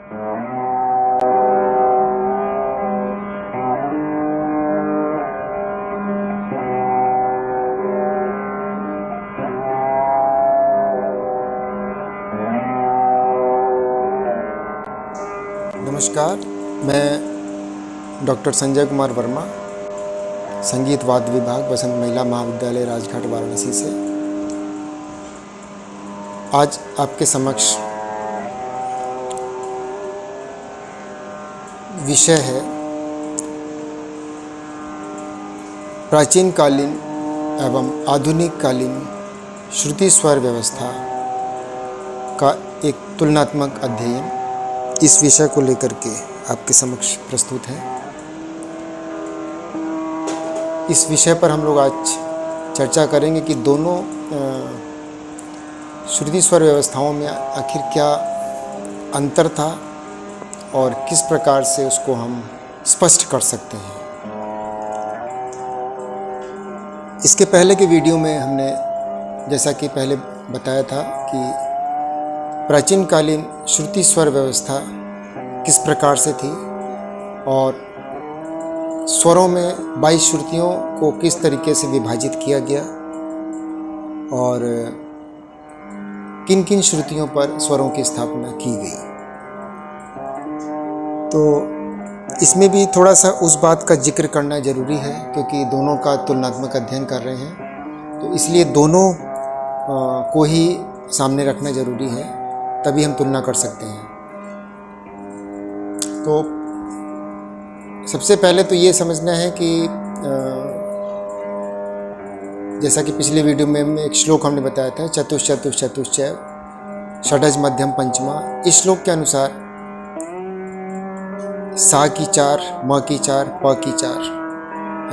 नमस्कार, मैं डॉक्टर संजय कुमार वर्मा, संगीत वाद्य विभाग, बसंत महिला महाविद्यालय, राजघाट, वाराणसी से आज आपके समक्ष विषय है प्राचीन कालीन एवं आधुनिक कालीन श्रुति स्वर व्यवस्था का एक तुलनात्मक अध्ययन। इस विषय को लेकर के आपके समक्ष प्रस्तुत है। इस विषय पर हम लोग आज चर्चा करेंगे कि दोनों श्रुति स्वर व्यवस्थाओं में आखिर क्या अंतर था और किस प्रकार से उसको हम स्पष्ट कर सकते हैं। इसके पहले के वीडियो में हमने जैसा कि पहले बताया था कि प्राचीन कालीन श्रुति स्वर व्यवस्था किस प्रकार से थी और स्वरों में 22 श्रुतियों को किस तरीके से विभाजित किया गया और किन किन श्रुतियों पर स्वरों की स्थापना की गई। तो इसमें भी थोड़ा सा उस बात का जिक्र करना ज़रूरी है क्योंकि दोनों का तुलनात्मक अध्ययन कर रहे हैं, तो इसलिए दोनों को ही सामने रखना ज़रूरी है, तभी हम तुलना कर सकते हैं। तो सबसे पहले तो ये समझना है कि जैसा कि पिछले वीडियो में एक श्लोक हमने बताया था, चतुश्चतुश्च चतुश्चैव षडज मध्यम पंचमा। इस श्लोक के अनुसार सा की 4, म की 4, प की 4,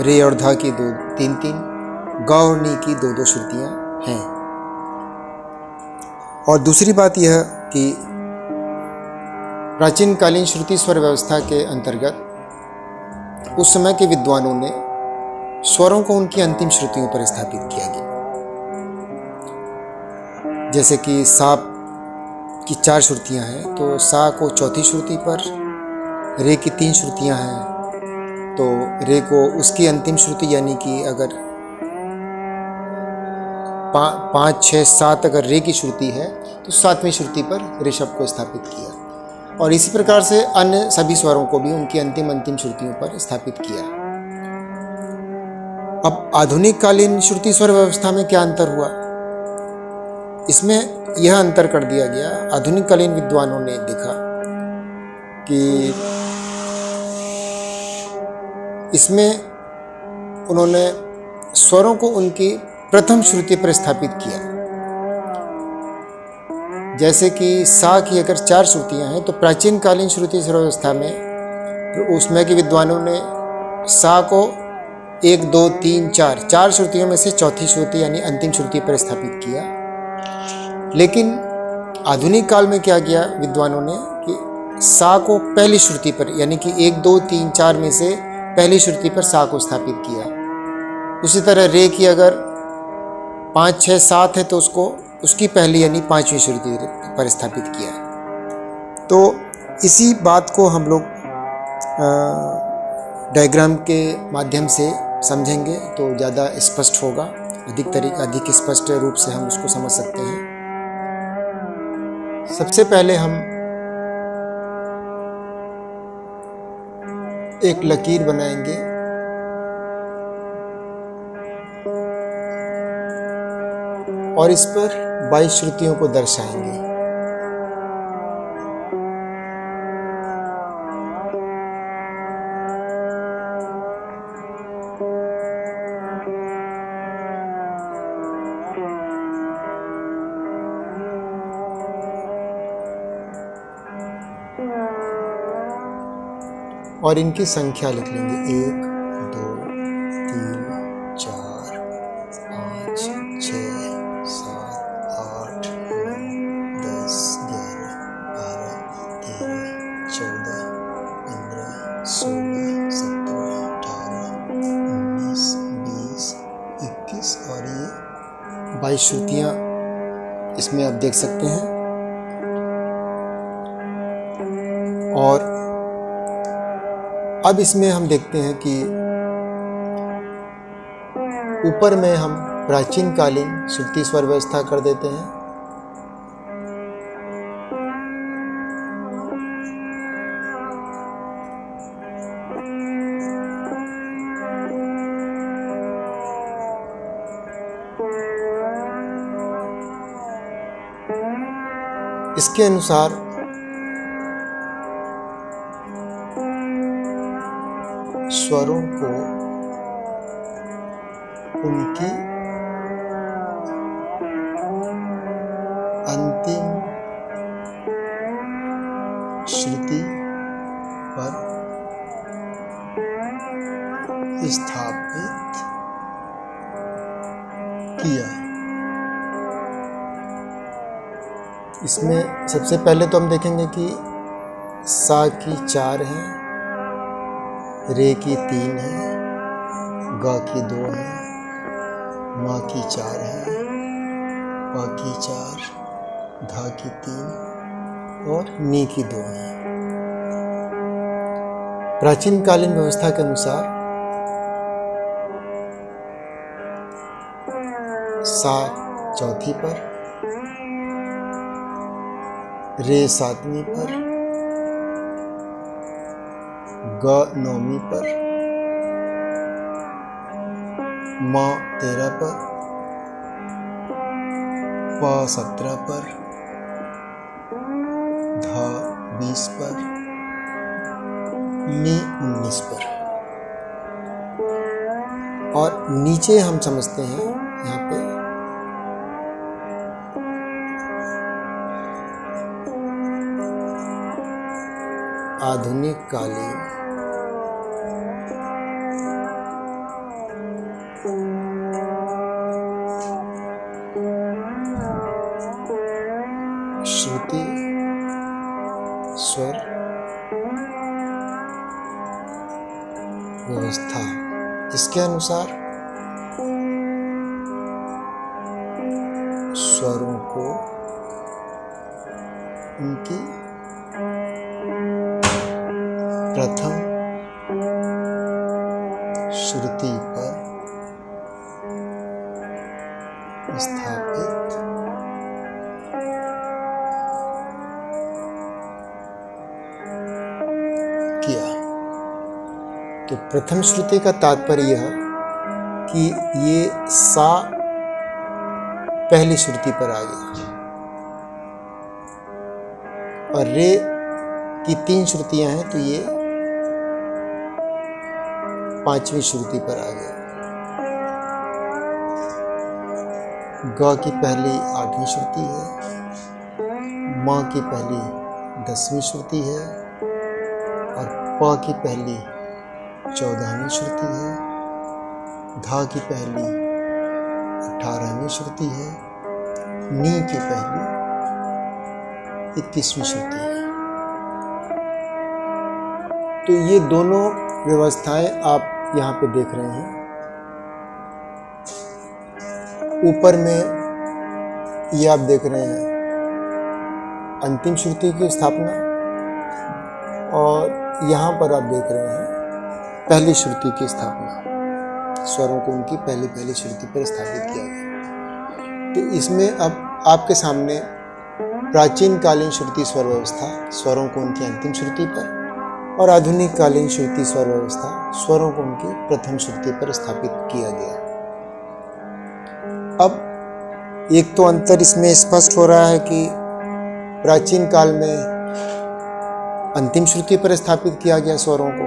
रे और ध की 2 3 3, ग और नी की 2 2 श्रुतियाँ हैं। और दूसरी बात यह कि प्राचीन कालीन श्रुति स्वर व्यवस्था के अंतर्गत उस समय के विद्वानों ने स्वरों को उनकी अंतिम श्रुतियों पर स्थापित किया गया। जैसे कि सा की 4 श्रुतियां हैं तो सा को चौथी श्रुति पर, रे की 3 श्रुतियां हैं तो रे को उसकी अंतिम श्रुति यानी कि अगर 5 6 7 अगर रे की श्रुति है तो 7वीं श्रुति पर ऋषभ को स्थापित किया और इसी प्रकार से अन्य सभी स्वरों को भी उनकी अंतिम श्रुतियों पर स्थापित किया। अब आधुनिक कालीन श्रुति स्वर व्यवस्था में क्या अंतर हुआ, इसमें यह अंतर कर दिया गया। आधुनिक कालीन विद्वानों ने देखा कि इसमें उन्होंने स्वरों को उनकी प्रथम श्रुति पर स्थापित किया। जैसे कि सा की अगर 4 श्रुतियां हैं तो प्राचीन कालीन श्रुति स्वर व्यवस्था में तो उसमें के विद्वानों ने सा को 1 2 3 4 श्रुतियों में से चौथी श्रुति यानी अंतिम श्रुति पर स्थापित किया। लेकिन आधुनिक काल में क्या किया विद्वानों ने कि सा को पहली श्रुति पर यानी कि 1 2 3 4 में से पहली श्रुति पर सा को स्थापित किया। उसी तरह रे की अगर 5 6 7 है तो उसको उसकी पहली यानी 5वीं श्रुति पर स्थापित किया। तो इसी बात को हम लोग डायग्राम के माध्यम से समझेंगे तो ज़्यादा स्पष्ट होगा, अधिक स्पष्ट रूप से हम उसको समझ सकते हैं। सबसे पहले हम एक लकीर बनाएंगे और इस पर 22 श्रुतियों को दर्शाएंगे। और इनकी संख्या लिख लेंगे 1 2 3 4 5 6 7 8 9 10 11 12 13 14 15 16 17 18 19 20 21 और ये 22 श्रुतियाँ इसमें आप देख सकते हैं। और अब इसमें हम देखते हैं कि ऊपर में हम प्राचीन कालीन श्रुति स्वर व्यवस्था कर देते हैं। इसके अनुसार स्वरों को उनकी अंतिम श्रुति पर स्थापित किया। इसमें सबसे पहले तो हम देखेंगे कि सा की 4 है, रे की 3 है, गा की 2 है, मा की 4 है, पा की 4, धा की 3 और नी की 2 है। प्राचीन कालीन व्यवस्था के अनुसार सा चौथी पर, रे 7वीं पर, ग 9वीं पर, मा 13 पर, पा 17 पर, धा 20 पर, नी 19 पर। और नीचे हम समझते हैं यहाँ पे आधुनिक कालीन श्रुति स्वर व्यवस्था। इसके अनुसार स्वरों को उनकी प्रथम श्रुति पर स्थापित किया। तो प्रथम श्रुति का तात्पर्य यह कि ये सा पहली श्रुति पर आ गया और रे की 3 श्रुतियां हैं, तो ये 5वीं श्रुति पर आ गया। ग की पहली 8वीं श्रुति है, मा की पहली 10वीं श्रुति है और प की पहली 14वीं श्रुति है, धा की पहली 18वीं श्रुति है, नी की पहली 21वीं श्रुति है। तो ये दोनों व्यवस्थाएं आप यहाँ पे देख रहे हैं। ऊपर में ये आप देख रहे हैं अंतिम श्रुति की स्थापना और यहाँ पर आप देख रहे हैं पहली श्रुति की स्थापना। स्वरों को उनकी पहली श्रुति पर स्थापित किया गया। तो इसमें अब आपके सामने प्राचीन कालीन श्रुति स्वर व्यवस्था, स्वरों को उनकी अंतिम श्रुति पर, और आधुनिक कालीन श्रुति स्वर व्यवस्था, स्वरों को उनकी प्रथम श्रुति पर स्थापित किया गया। अब एक तो अंतर इसमें स्पष्ट हो रहा है कि प्राचीन काल में अंतिम श्रुति पर स्थापित किया गया स्वरों को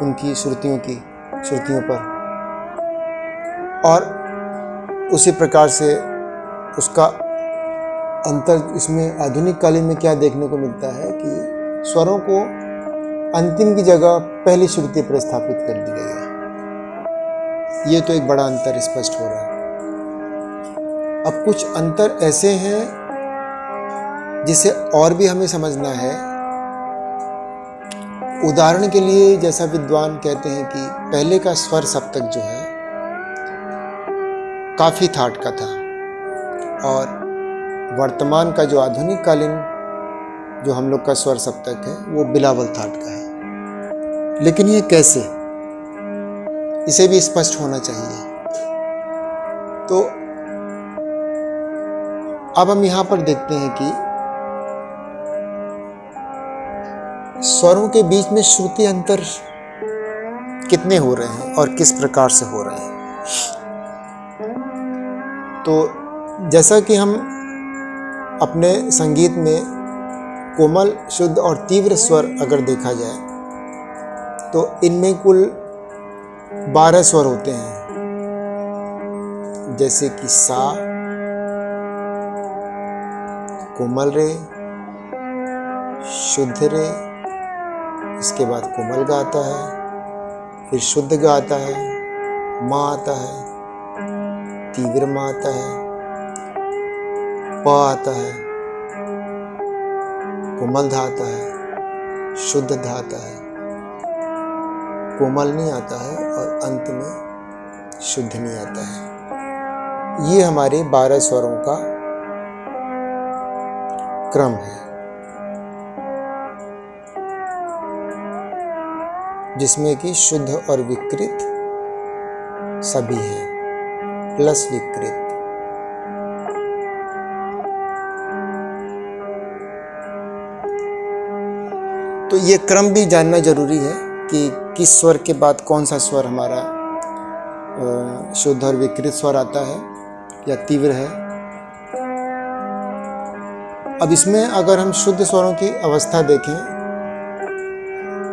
उनकी श्रुतियों पर, और उसी प्रकार से उसका अंतर इसमें आधुनिक कालीन में क्या देखने को मिलता है कि स्वरों को अंतिम की जगह पहली श्रुति पर स्थापित कर दिया गया। ये तो एक बड़ा अंतर स्पष्ट हो रहा है। अब कुछ अंतर ऐसे हैं जिसे और भी हमें समझना है। उदाहरण के लिए, जैसा विद्वान कहते हैं कि पहले का स्वर सप्तक जो है काफी ठाट का था और वर्तमान का जो आधुनिक कालीन जो हम लोग का स्वर सप्तक है वो बिलावल थाट का है। लेकिन ये कैसे, इसे भी स्पष्ट होना चाहिए। तो अब हम यहाँ पर देखते हैं कि स्वरों के बीच में श्रुति अंतर कितने हो रहे हैं और किस प्रकार से हो रहे हैं। तो जैसा कि हम अपने संगीत में कोमल, शुद्ध और तीव्र स्वर अगर देखा जाए तो इनमें कुल 12 स्वर होते हैं, जैसे कि सा, कोमल रे, शुद्ध रे, इसके बाद कोमल गा आता है, फिर शुद्ध गा आता है, मा आता है, तीव्र मा आता है, प आता है, कोमल धा आता है, शुद्ध धा आता है, कोमल नहीं आता है और अंत में शुद्ध नहीं आता है। ये हमारे 12 स्वरों का क्रम है, जिसमें कि शुद्ध और विकृत सभी हैं, प्लस विकृत। तो ये क्रम भी जानना जरूरी है कि किस स्वर के बाद कौन सा स्वर हमारा शुद्ध और विकृत स्वर आता है या तीव्र है। अब इसमें अगर हम शुद्ध स्वरों की अवस्था देखें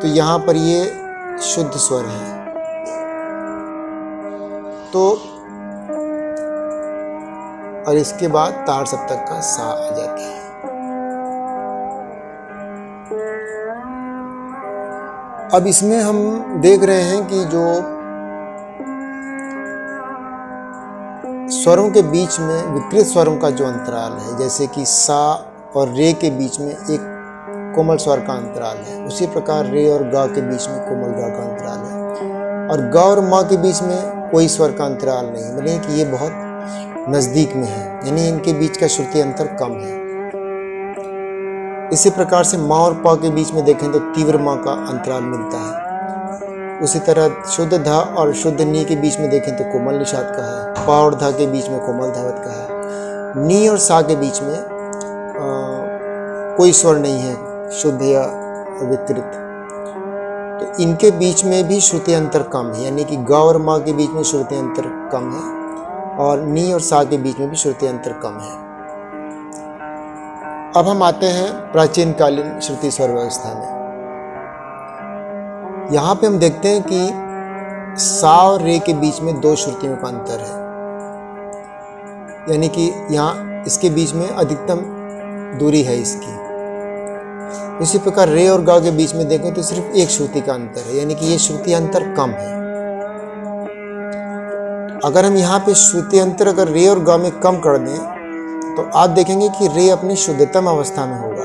तो यहाँ पर ये शुद्ध स्वर है, तो और इसके बाद ताड़ सप्तक का सा आ जाता है। अब इसमें हम देख रहे हैं कि जो स्वरों के बीच में विकृत स्वरों का जो अंतराल है, जैसे कि सा और रे के बीच में एक कोमल स्वर का अंतराल है, उसी प्रकार रे और गा के बीच में कोमल गा का अंतराल है, और गा और मा के बीच में कोई स्वर का अंतराल नहीं, मतलब कि ये बहुत नजदीक में है, यानी इनके बीच का श्रुति अंतर कम है। इसी प्रकार से मा और पा के बीच में देखें तो तीव्र मा का अंतराल मिलता है। उसी तरह शुद्ध धा और शुद्ध नी के बीच में देखें तो कोमल निषाद का है, पा और धा के बीच में कोमल धावत का है, नी और सा के बीच में कोई स्वर नहीं है शुद्ध या विकृत। तो इनके बीच में भी श्रुति अंतर कम है, यानी कि गा और मा के बीच में श्रुति अंतर कम है और नी और सा के बीच में भी श्रुति अंतर कम है। अब हम आते हैं प्राचीन कालीन श्रुति स्वर व्यवस्था में। यहाँ पे हम देखते हैं कि सा और रे के बीच में 2 श्रुतियों का अंतर है, यानी कि यहाँ इसके बीच में अधिकतम दूरी है इसकी। इसी प्रकार रे और गा के बीच में देखें तो सिर्फ 1 श्रुति का अंतर है, यानी कि ये श्रुति अंतर कम है। अगर हम यहाँ पे श्रुति अंतर अगर रे और गा में कम कर दें तो आप देखेंगे कि रे अपनी शुद्धतम अवस्था में होगा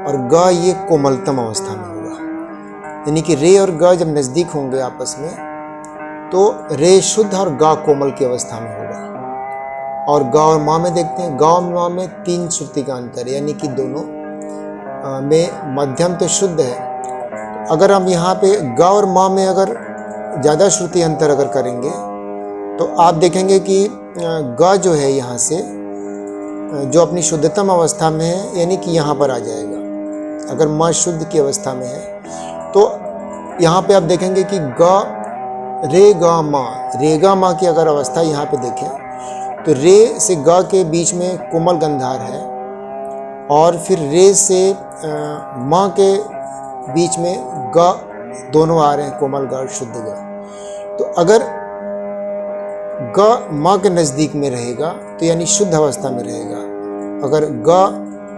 और गा ये कोमलतम अवस्था में होगा, यानी कि रे और गा जब नजदीक होंगे आपस में तो रे शुद्ध और गा कोमल की अवस्था में होगा। और गा और मा में देखते हैं, गा और मा में 3 श्रुति का अंतर, यानी कि दोनों में मध्यम तो शुद्ध है। अगर हम यहाँ पे गा और मा में अगर ज़्यादा श्रुति अंतर अगर करेंगे तो आप देखेंगे कि गा जो है यहाँ से जो अपनी शुद्धतम अवस्था में है, यानी कि यहाँ पर आ जाएगा। अगर मा शुद्ध की अवस्था में है तो यहाँ पे आप देखेंगे कि गा रे गा मा की अगर अवस्था यहाँ पे देखें तो रे से गा के बीच में कोमल गंधार है और फिर रे से मा के बीच में गा दोनों आ रहे हैं, कोमल गा और शुद्ध गा। तो अगर गा मा के नज़दीक में रहेगा तो यानी शुद्ध अवस्था में रहेगा, अगर गा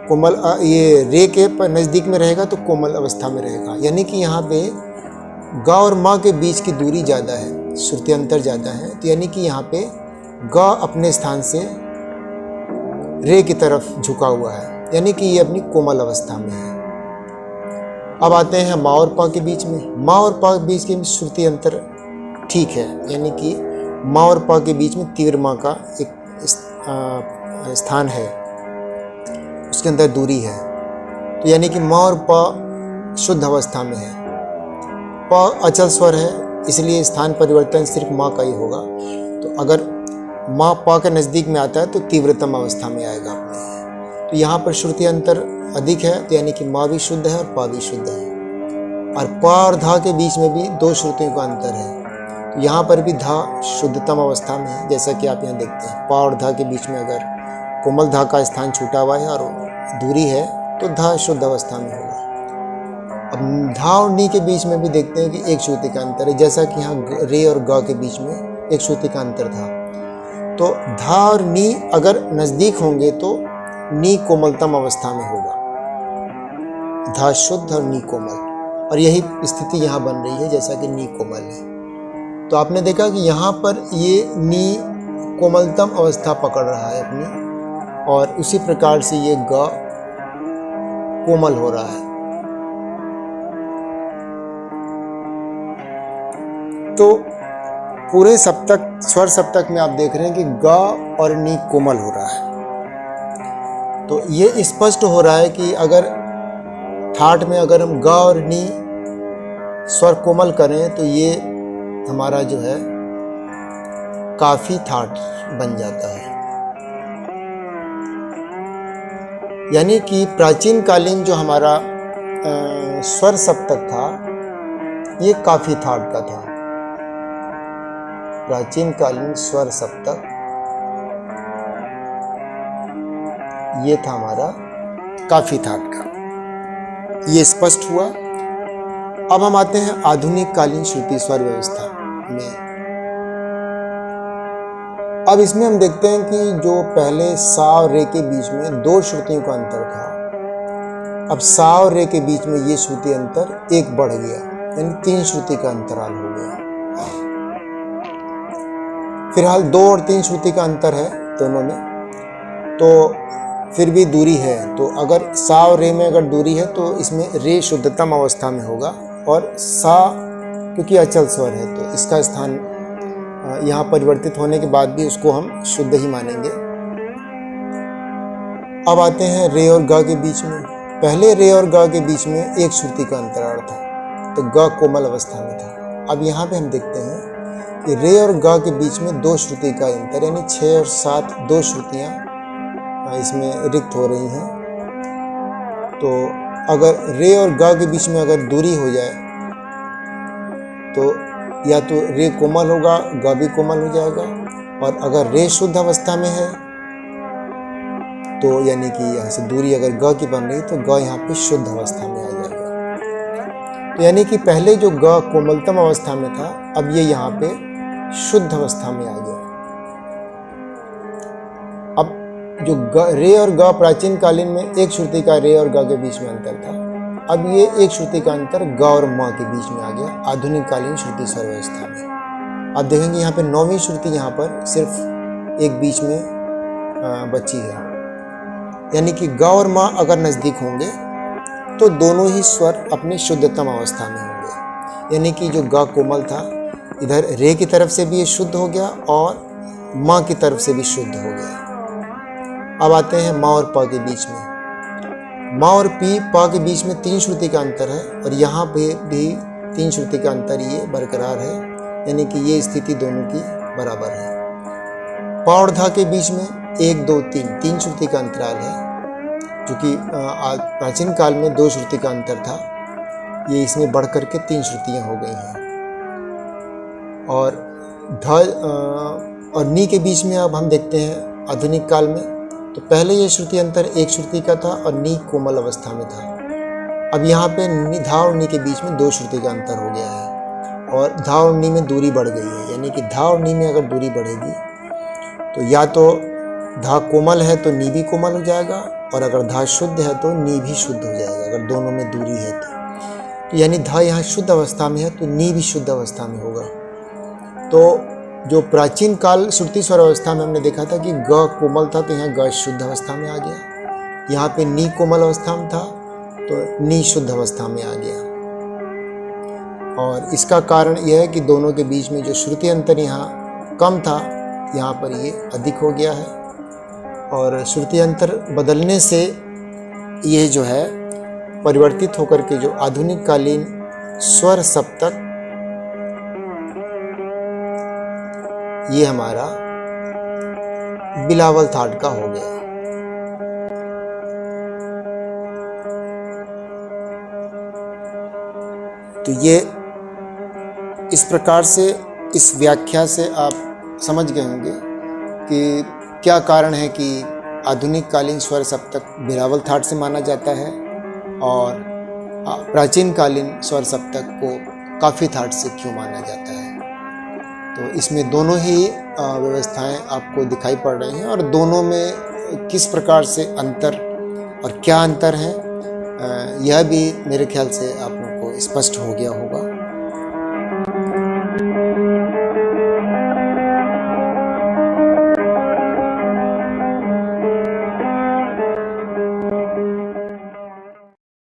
कोमल ये रे के नज़दीक में रहेगा तो कोमल अवस्था में रहेगा, यानी कि यहाँ पे गा और मा के बीच की दूरी ज़्यादा है, श्रुति अंतर ज़्यादा है। तो यानी कि यहाँ पे गा अपने स्थान से रे की तरफ झुका हुआ है, यानी कि ये अपनी कोमल अवस्था में है। अब आते हैं मा और पा के बीच में। मा और पा के बीच की श्रुति अंतर ठीक है, यानी कि मा और पा के बीच में तीव्र मा का एक स्थान है, उसके अंदर दूरी है। तो यानी कि म और प शुद्ध अवस्था में है। प अचल स्वर है, इसलिए स्थान परिवर्तन सिर्फ म का ही होगा। तो अगर म प के नज़दीक में आता है तो तीव्रतम अवस्था में आएगा अपने। तो यहाँ पर श्रुति अंतर अधिक है, तो यानी कि म भी शुद्ध है और प भी शुद्ध है। और प और धा के बीच में भी 2 श्रुतियों का अंतर है। तो यहाँ पर भी धा शुद्धतम अवस्था में है, जैसा कि आप यहाँ देखते हैं। प और धा के बीच में अगर कोमल धा का स्थान छूटा हुआ है और दूरी है तो धा शुद्ध अवस्था में होगा। अब धा और नी के बीच में भी देखते हैं कि 1 श्रुति का अंतर है, जैसा कि यहाँ रे और ग के बीच में 1 श्रुति का अंतर था। तो धा और नी अगर नज़दीक होंगे तो नी कोमलतम अवस्था में होगा, धा शुद्ध और नी कोमल। और यही स्थिति यहाँ बन रही है, जैसा कि नी कोमल है। तो आपने देखा कि यहाँ पर ये नी कोमलतम अवस्था पकड़ रहा है अपनी, और उसी प्रकार से ये ग कोमल हो रहा है। तो पूरे सप्तक, स्वर सप्तक में आप देख रहे हैं कि ग और नी कोमल हो रहा है। तो ये स्पष्ट हो रहा है कि अगर ठाठ में अगर हम ग और नी स्वर कोमल करें तो ये हमारा जो है काफी ठाठ बन जाता है। यानी कि प्राचीन कालीन जो हमारा स्वर सप्तक था ये काफी ठाठ का था। प्राचीन कालीन स्वर सप्तक ये था हमारा काफी ठाठ का, ये स्पष्ट हुआ। अब हम आते हैं आधुनिक कालीन श्रुति स्वर व्यवस्था में। अब इसमें हम देखते हैं कि जो पहले सा और रे के बीच में 2 श्रुतियों का अंतर था, अब सा और रे के बीच में ये श्रुति अंतर 1 बढ़ गया, यानी 3 श्रुति का अंतराल हो गया। फिलहाल 2 और 3 श्रुति का अंतर है दोनों में, तो फिर भी दूरी है। तो अगर सा और रे में अगर दूरी है तो इसमें रे शुद्धतम अवस्था में होगा, और सा क्योंकि अचल स्वर है तो इसका स्थान यहाँ परिवर्तित होने के बाद भी उसको हम शुद्ध ही मानेंगे। अब आते हैं रे और ग के बीच में। पहले रे और ग के बीच में 1 श्रुति का अंतराल था, तो ग कोमल अवस्था में था। अब यहाँ पे हम देखते हैं कि रे और ग के बीच में 2 श्रुति का अंतर, यानी 6 और 7 2 श्रुतियाँ इसमें रिक्त हो रही हैं। तो अगर रे और ग के बीच में अगर दूरी हो जाए तो या तो रे कोमल होगा, ग भी कोमल हो जाएगा, और अगर रे शुद्ध अवस्था में है तो यानी कि यहाँ से दूरी अगर ग की बन रही तो ग यहाँ पे शुद्ध अवस्था में आ जाएगा। तो यानी कि पहले जो ग कोमलतम अवस्था में था, अब ये यहाँ पे शुद्ध अवस्था में आ गया। अब जो रे और ग प्राचीन कालीन में 1 श्रुति का रे और ग के बीच में अंतर था, अब ये 1 श्रुति का अंतर ग और म के बीच में आ गया आधुनिक कालीन श्रुति स्वर व्यवस्था में। आप देखेंगे यहाँ पे 9वीं श्रुति यहाँ पर सिर्फ एक बीच में बची है, यानी कि ग और म अगर नज़दीक होंगे तो दोनों ही स्वर अपनी शुद्धतम अवस्था में होंगे। यानी कि जो ग कोमल था इधर रे की तरफ से भी ये शुद्ध हो गया और म की तरफ से भी शुद्ध हो गया। अब आते हैं म और प के बीच में। म और प के बीच में 3 श्रुति का अंतर है, और यहाँ पे भी 3 श्रुति का अंतर ये बरकरार है, यानी कि ये स्थिति दोनों की बराबर है। प और धा के बीच में 1 2 3 श्रुति का अंतराल है, क्योंकि प्राचीन काल में 2 श्रुति का अंतर था, ये इसमें बढ़ करके 3 श्रुतियाँ हो गई हैं। और ध और नी के बीच में अब हम देखते हैं आधुनिक काल में, तो पहले ये श्रुति अंतर 1 श्रुति का था और नी कोमल अवस्था में था। अब यहाँ पे धा और नी के बीच में 2 श्रुति का अंतर हो गया है, और धा और नी में दूरी बढ़ गई है। यानी कि धा और नी में अगर दूरी बढ़ेगी तो या तो धा कोमल है तो नी भी कोमल हो जाएगा, और अगर धा शुद्ध है तो नी भी शुद्ध हो जाएगा, अगर दोनों में दूरी है तो यानी धा यहाँ शुद्ध अवस्था में है तो नी भी शुद्ध अवस्था में होगा। तो जो प्राचीन काल श्रुति स्वर अवस्था में हमने देखा था कि ग कोमल था तो यहाँ ग शुद्ध अवस्था में आ गया, यहाँ पे नी कोमल अवस्था में था तो नी शुद्ध अवस्था में आ गया। और इसका कारण यह है कि दोनों के बीच में जो श्रुति अंतर यहाँ कम था, यहाँ पर ये अधिक हो गया है, और श्रुति अंतर बदलने से ये जो है परिवर्तित होकर के जो आधुनिक कालीन स्वर सप्तक, ये हमारा बिलावल थाट का हो गया। तो ये इस प्रकार से, इस व्याख्या से आप समझ गए होंगे कि क्या कारण है कि आधुनिक कालीन स्वर सप्तक बिलावल थाट से माना जाता है और प्राचीन कालीन स्वर सप्तक को काफी थाट से क्यों माना जाता है। तो इसमें दोनों ही व्यवस्थाएं आपको दिखाई पड़ रही हैं और दोनों में किस प्रकार से अंतर और क्या अंतर है, यह भी मेरे ख्याल से आप लोगों को स्पष्ट हो गया होगा।